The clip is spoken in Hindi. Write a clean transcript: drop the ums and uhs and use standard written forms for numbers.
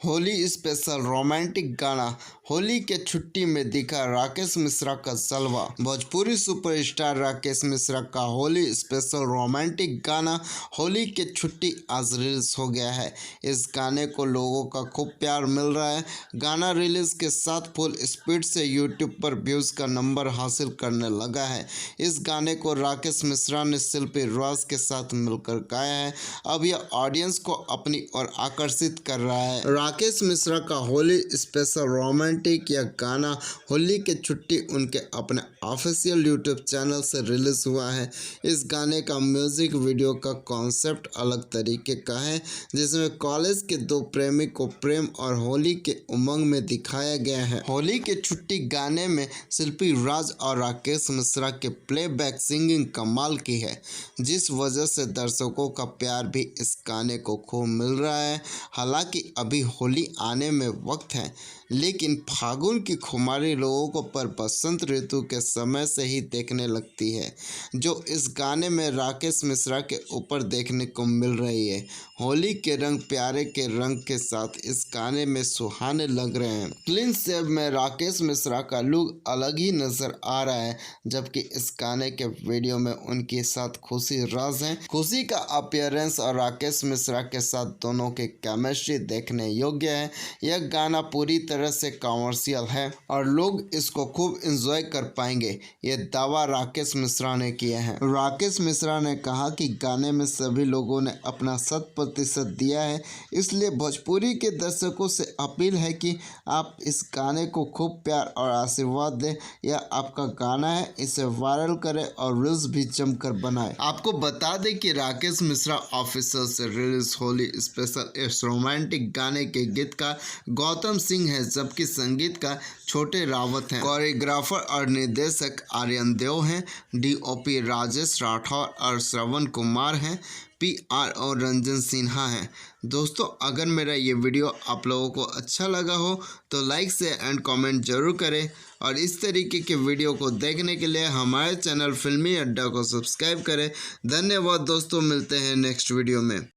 होली स्पेशल रोमांटिक गाना। होली के छुट्टी में दिखा राकेश मिश्रा का जलवा। भोजपुरी सुपरस्टार राकेश मिश्रा का होली स्पेशल रोमांटिक गाना होली के छुट्टी आज रिलीज हो गया है। इस गाने को लोगों का खूब प्यार मिल रहा है। गाना रिलीज के साथ फुल स्पीड से यूट्यूब पर व्यूज का नंबर हासिल करने लगा है। इस गाने को राकेश मिश्रा ने शिल्पी राज के साथ मिलकर गाया है। अब यह ऑडियंस को अपनी ओर आकर्षित कर रहा है। राकेश मिश्रा का होली स्पेशल रोमांटिक यह गाना होली के छुट्टी उनके अपने ऑफिशियल यूट्यूब चैनल से रिलीज हुआ है। इस गाने का म्यूजिक वीडियो का कॉन्सेप्ट अलग तरीके का है, जिसमें कॉलेज के दो प्रेमी को प्रेम और होली के उमंग में दिखाया गया है। होली के छुट्टी गाने में शिल्पी राज और राकेश मिश्रा के प्लेबैक सिंगिंग कमाल की है, जिस वजह से दर्शकों का प्यार भी इस गाने को खूब मिल रहा है। हालांकि अभी होली आने में वक्त है, लेकिन फागुन की खुमारी लोगों को पर बसंत ऋतु के समय से ही देखने लगती है, जो इस गाने में राकेश मिश्रा के ऊपर देखने को मिल रही है। होली के रंग प्यारे के रंग के साथ इस गाने में सुहाने लग रहे हैं। क्लीन शेव में राकेश मिश्रा का लुक अलग ही नजर आ रहा है, जबकि इस गाने के वीडियो में उनके साथ खुशी राज हैं। खुशी का अपीयरेंस और राकेश मिश्रा के साथ दोनों की केमिस्ट्री देखने योग्य है। यह गाना पूरी तरह से कॉमर्शियल है और लोग इसको खूब एंजॉय कर पाएंगे, ये दावा राकेश मिश्रा ने किया है। राकेश मिश्रा ने कहा कि गाने में सभी लोगों ने अपना 100% दिया है, इसलिए भोजपुरी के दर्शकों से अपील है कि आप इस गाने को खूब प्यार और आशीर्वाद दें। यह आपका गाना है, इसे वायरल करें और रील्स भी जमकर बनाएं। आपको बता दें कि राकेश मिश्रा ऑफिशियल से रिलीज होली स्पेशल इस रोमांटिक गाने के गीतकार गौतम सिंह है, जबकि संगीत का छोटे रावत हैं। कोरियोग्राफर और निर्देशक आर्यन देव हैं। डीओपी राजेश राठौर और श्रवण कुमार हैं। पीआर और रंजन सिन्हा हैं। दोस्तों, अगर मेरा ये वीडियो आप लोगों को अच्छा लगा हो तो लाइक से एंड कमेंट जरूर करें, और इस तरीके के वीडियो को देखने के लिए हमारे चैनल फिल्मी अड्डा को सब्सक्राइब करें। धन्यवाद दोस्तों, मिलते हैं नेक्स्ट वीडियो में।